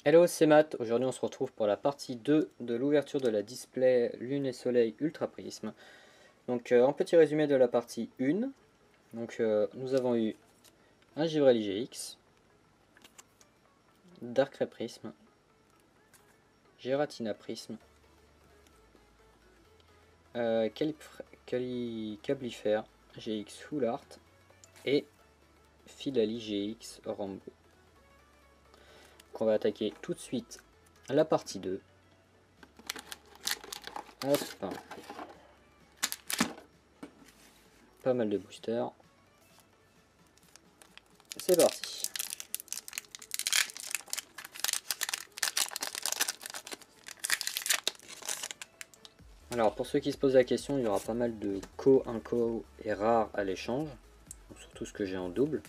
Hello, c'est Matt. Aujourd'hui, on se retrouve pour la partie 2 de l'ouverture de la display Lune et Soleil Ultra Prisme. Donc, en petit résumé de la partie 1, nous avons eu un Givrel IGX, Darkrai Prisme, Giratina Prisme, Cablifère GX Full Art et Philali GX Rambo. Donc, on va attaquer tout de suite la partie 2. Hop. Pas mal de boosters. C'est parti. Alors pour ceux qui se posent la question, il y aura pas mal de co-inco et rares à l'échange. Surtout ce que j'ai en double.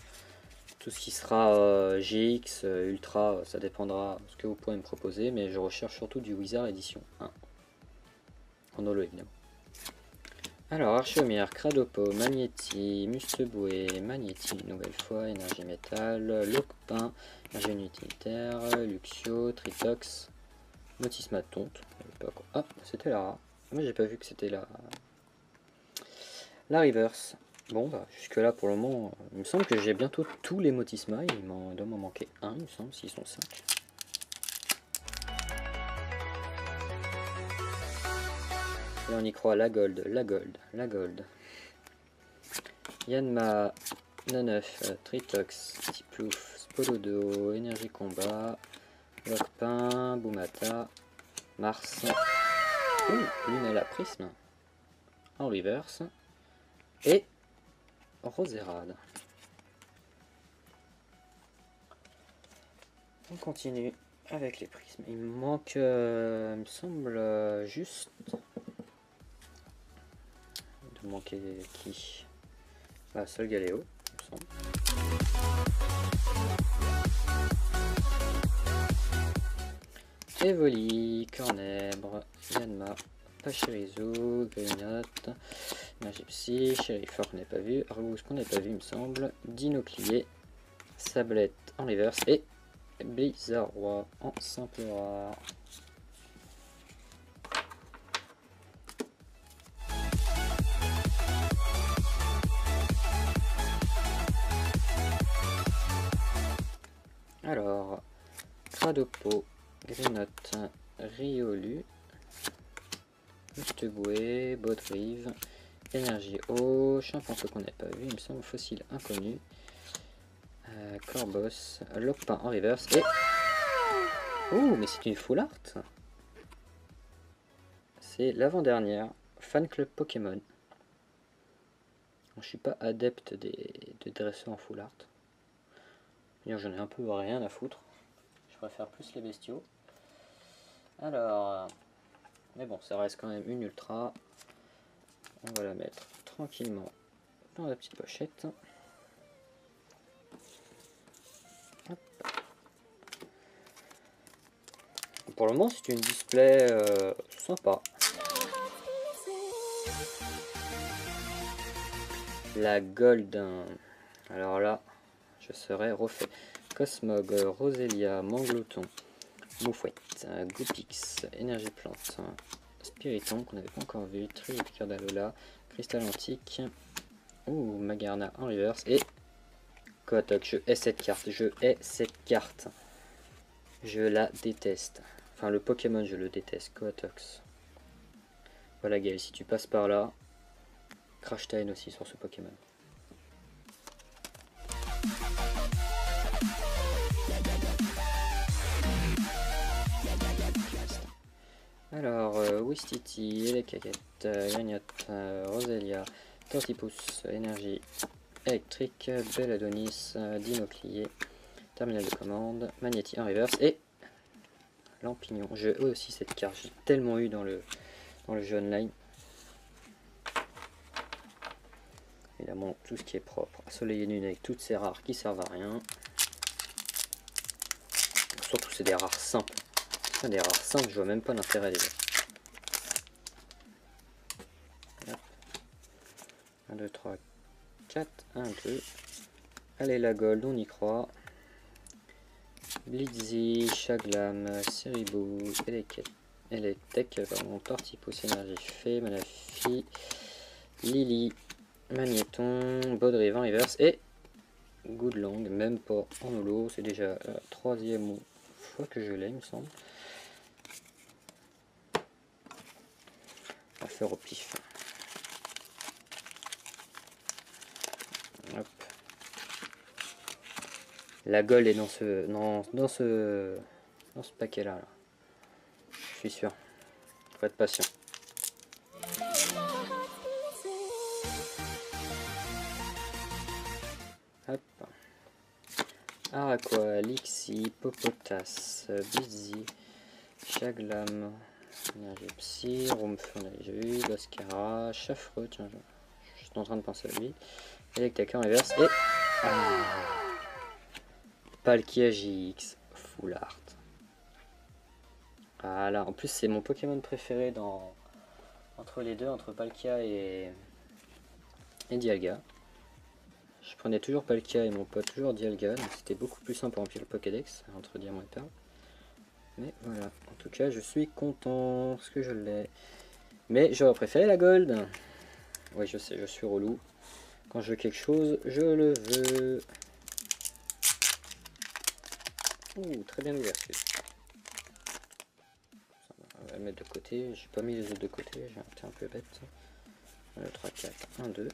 Tout ce qui sera GX, Ultra, ça dépendra de ce que vous pourrez me proposer. Mais je recherche surtout du Wizard édition 1. En holo évidemment. Alors Archomir, Cradopo, Magnéti, Musteboué, Magnéti une nouvelle fois, Énergie Métal, Locpin, Énergie Utilitaire, Luxio, Tritox, Motisma Tonte. Ah, c'était la rare. Moi j'ai pas vu que c'était la reverse. Bon bah jusque là pour le moment, il me semble que j'ai bientôt tous les Motisma, il doit m'en manquer un, il me semble, s'ils sont 5. Et on y croit, la gold, la gold, la gold. Yanma, Noneuf, Tritox, Tiplouf, Spolodo, Énergie Combat, Locpin, Boumata, Mars, Lunella Prisme, en reverse, et Roserade. On continue avec les prismes. Il me manque, il me semble, juste de manquer qui? Ah, seul Galéo, il me semble. Evoli, Cornèbre, Yanma, Pachirizo, Grignotte, Magipsy, Sherifford qu'on n'a pas vu, Argus qu'on n'a pas vu il me semble, Dinoclier, Sablette en reverse et Blizzardroi en simple rare. Alors, Cradopo, Grinotte, Riolu, Musteboué, Baudrive, Énergie Eau, Chimpanzé qu'on n'a pas vu, il me semble, Fossile Inconnu, Corbos, Lopin en reverse et... Oh, mais c'est une full art. C'est l'avant-dernière, Fan Club Pokémon. Je suis pas adepte des dresseurs en full art. J'en ai un peu rien à foutre. Je préfère plus les bestiaux. Alors, mais bon, ça reste quand même une ultra. On va la mettre tranquillement dans la petite pochette. Hop. Pour le moment, c'est une display sympa. La Golden. Alors là, je serais refait. Cosmog, Roselia, Manglouton, Moufouette, Goopix, Énergie Plante, Spiriton qu'on n'avait pas encore vu, Tripiqueur d'Alola, Cristal Antique, Magarna en reverse et Coatox. Je hais cette carte, je hais cette carte. Je la déteste. Enfin, le Pokémon, je le déteste. Coatox. Voilà, Gaël, si tu passes par là, Crash Time aussi sur ce Pokémon. Alors, Wistiti, Elekagette, Grignotte, Roselia, Tortipus, Énergie Électrique, Belladonis, Dinoclier, Terminal de commande, Magnéti en reverse et Lampignon. J'ai aussi cette carte, j'ai tellement eu dans le jeu online. Évidemment, tout ce qui est propre. Soleil et Lune avec toutes ces rares qui servent à rien. Surtout, c'est des rares simples. Des rares simples, je vois même pas l'intérêt des autres. 1, 2, 3, 4, 1, 2. Allez, la gold, on y croit. Blitzy, Chaglam, Siribu, Electek, Tortipus, Énergie Fée, Manafi, Lily, Magnéton, Baudry, Vent Reverse et Goodlang, même pas en holo, c'est déjà la troisième fois que je l'ai, il me semble. On va faire au pif. Hop. La gueule est dans ce paquet là. Je suis sûr. Faut être patient. Hop. Araquois, Lixi, Popotas, Blitzy, Chaglam, Énergie Psy, Rumfur, on a déjà eu, Bascara, Chaffreux, tiens, je suis en train de penser à lui. Electek en reverse et. Palkia GX, Full Art. Voilà, en plus c'est mon Pokémon préféré entre les deux, entre Palkia et Dialga. Je prenais toujours Palkia et mon pote toujours Dialga, donc c'était beaucoup plus simple pour remplir le Pokédex entre Diamant et Perle. Mais voilà, en tout cas je suis content parce que je l'ai. Mais j'aurais préféré la Gold. Oui je sais, je suis relou. Quand je veux quelque chose, je le veux. Ouh, très bien ouvert celui-là. On va le mettre de côté, j'ai pas mis les autres de côté, j'ai été un peu bête. 1, 2, 3, 4, 1, 2.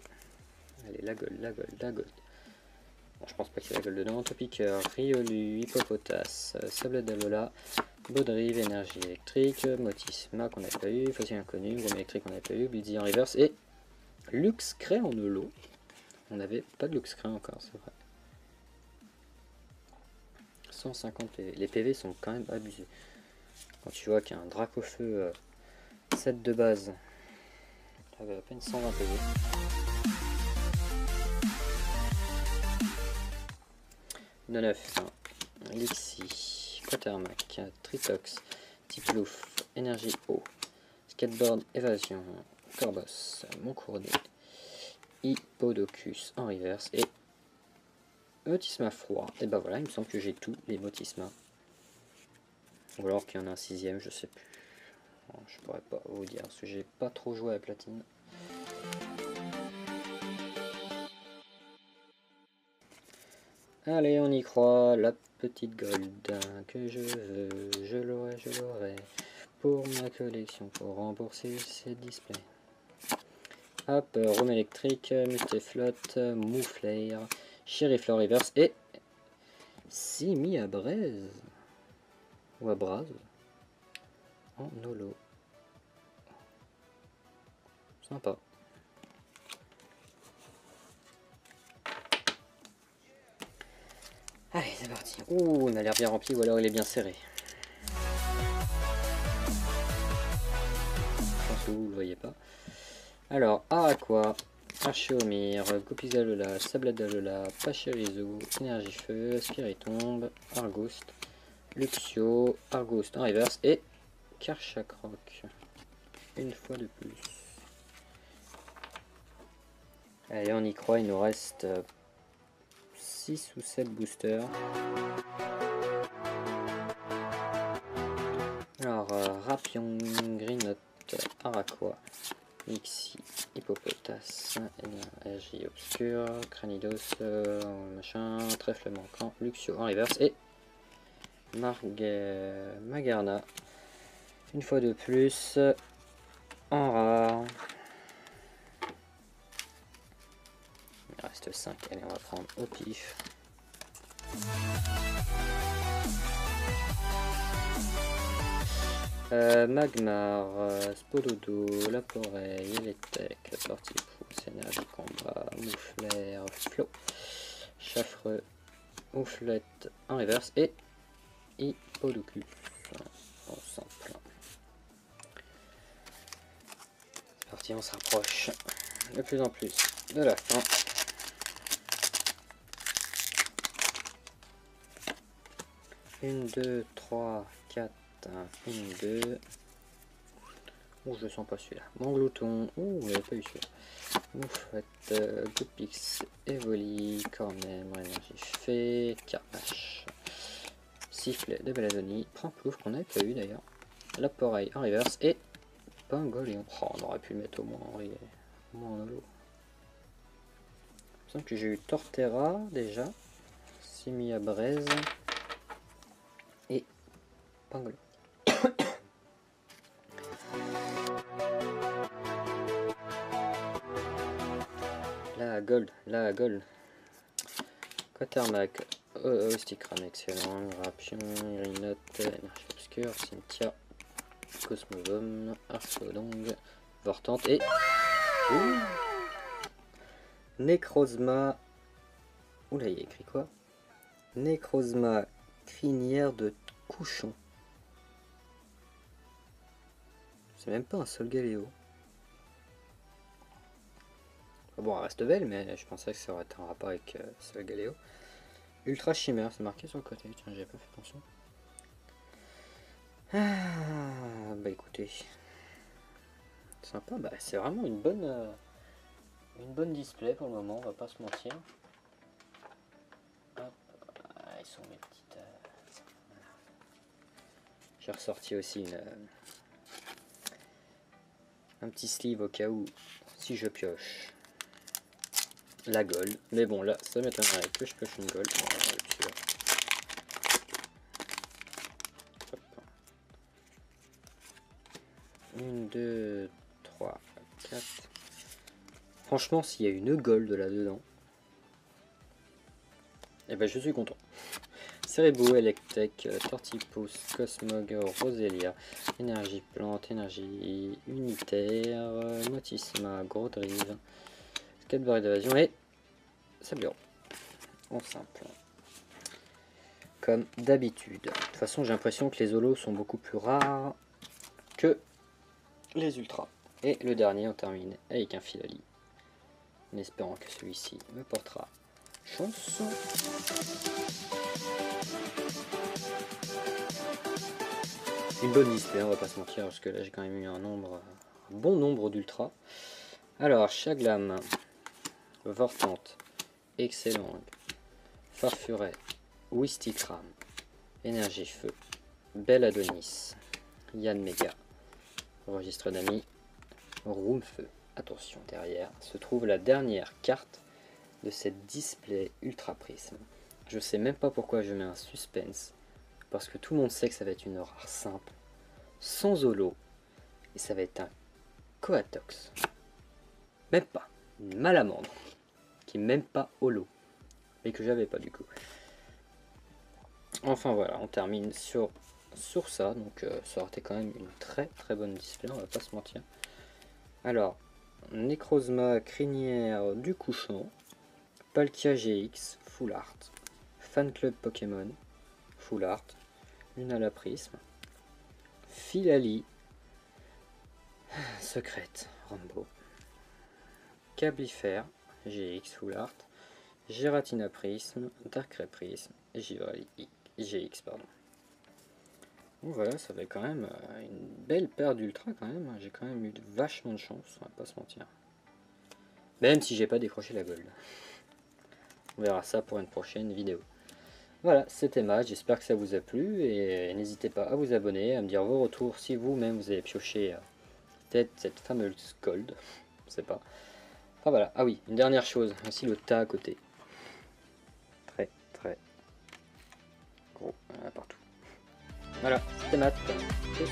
Allez, la Gold, la Gold, la Gold. Bon, je pense pas qu'il y ait la Gold dedans. Topiqueur, Riolu, Hippopotas, Sable d'Alola, Baudrive, Énergie électrique, Motisma qu'on n'a pas eu, Fossile inconnu, Gomme électrique qu'on n'a pas eu, Blitzy en reverse et Luxcray en holo. On n'avait pas de Luxcray encore, c'est vrai. 150 PV. Les PV sont quand même abusés. Quand tu vois qu'il y a un Dracofeu 7 de base, avec à peine 120 PV. Neuf, Lixi, Quatermac, Tritox, Tiplouf, Énergie eau, Skateboard, Évasion, Corbos, Moncournet, Hippodocus en reverse et Motisma froid. Et ben voilà, il me semble que j'ai tous les Motisma. Ou alors qu'il y en a un sixième, je sais plus. Bon, je pourrais pas vous dire parce que j'ai pas trop joué à Platine. Allez, on y croit, la petite Gold que je veux, je l'aurai pour ma collection, pour rembourser ces displays. Hop, Rome électrique, Mustéflotte, Mouflair, Chérifleur reverse et Simi à Braise ou à Braz en holo. Sympa. Allez, c'est parti. Ouh, on a l'air bien rempli ou alors il est bien serré. Je pense que vous ne le voyez pas. Alors, Araquois, Archeomir, Gopizalola, Sabladalola, Pachirisu, Énergie Feu, Spiritombe, Argouste, Luxio, Argouste en reverse et Karchakroc. Une fois de plus. Allez, on y croit, il nous reste 6 ou 7 boosters. Alors, Rapion, Greenotte, Araquois, Lixi, Hippopotas, Énergie obscure, Cranidos, machin, Trèfle manquant, Luxio en reverse et Magarna. Une fois de plus, en rare. Il reste 5, allez on va prendre au pif. Magmar, Spododo, Laporeille, Electek, Tortipousse, Énergie Combat, Mouflair, Flo, Chaffreux, Ouflette en reverse et Hippodocus en simple. C'est parti, on se rapproche de plus en plus de la fin. Une, 2, 3, 4. 1, 2. Ouh, je sens pas celui-là. Manglouton. Ouh, on n'avait pas eu celui-là. Moufette, Goopix, Evoli, Cornem, Énergie Fée, Carpache, sifflet de Belladonni, Plouf qu'on n'avait pas eu d'ailleurs, la Poreille en reverse et Pingoléon. Oh, on aurait pu le mettre au moins en holo. Il me semble que j'ai eu Torterra déjà, Simia Braise et Pingoléon. La gold. Quatermac, Osticram, excellent. Rapion, Irinote, Énergie Obscure, Cynthia, Cosmodome, Arceudong, Vortante et... Ouh, Necrozma... Oula, il y a écrit quoi? Necrozma, crinière de couchon. C'est même pas un Solgaleo. Bon, elle reste belle, mais je pensais que ça aurait été en rapport avec Solgaleo. Ultra Chimère, c'est marqué sur le côté, tiens, j'avais pas fait attention. Ah, bah écoutez, sympa, bah c'est vraiment une bonne display pour le moment, on va pas se mentir. Hop, ils sont mes petites... Voilà. J'ai ressorti aussi un petit sleeve au cas où, si je pioche la gold, mais bon là ça m'étonnerait que je pioche une gold. Une, 2, 3, 4. Franchement, s'il y a une gold là-dedans, et ben je suis content. Cerebro, Electek, Tortipus, Cosmog, Roselia, Énergie Plante, Énergie Unitaire, Motisma, Gros Drive, Skateboard d'évasion et Sablero. En simple. Comme d'habitude. De toute façon, j'ai l'impression que les holos sont beaucoup plus rares que les ultras. Et le dernier, on termine avec un Filali. En espérant que celui-ci me portera chance. Une bonne display, on va pas se mentir, parce que là j'ai quand même eu un bon nombre d'ultras. Alors, Chaglam, Vortante, Excellent, Farfuret, Wistikram, Énergie Feu, Belladonni, Yann Mega, Registre d'amis, Room Feu. Attention, derrière se trouve la dernière carte de cette display Ultra Prisme. Je sais même pas pourquoi je mets un suspense, parce que tout le monde sait que ça va être une rare simple, sans holo, et ça va être un Coatox. Même pas, une Malamandre, qui est même pas holo, et que j'avais pas du coup. Enfin voilà, on termine sur ça, donc ça aurait été quand même une très bonne display, on va pas se mentir. Alors, Necrozma, crinière du couchon, Palkia GX, Full Art, Fan Club Pokémon, Full Art, Lunala Prisme, Filali, Secrète, Rambo, Cablifère, GX Full Art, Giratina Prisme, Darkrai Prisme, et Givrali GX, pardon. Donc voilà, ça fait quand même une belle paire d'ultra quand même. J'ai quand même eu vachement de chance, on va pas se mentir. Même si j'ai pas décroché la gold. On verra ça pour une prochaine vidéo. Voilà, c'était Matt, j'espère que ça vous a plu. Et n'hésitez pas à vous abonner, à me dire vos retours si vous-même vous avez pioché peut-être cette fameuse gold. Je sais pas. Enfin voilà, ah oui, une dernière chose, aussi le tas à côté. Très gros, partout. Voilà, c'était Matt. Tchuss.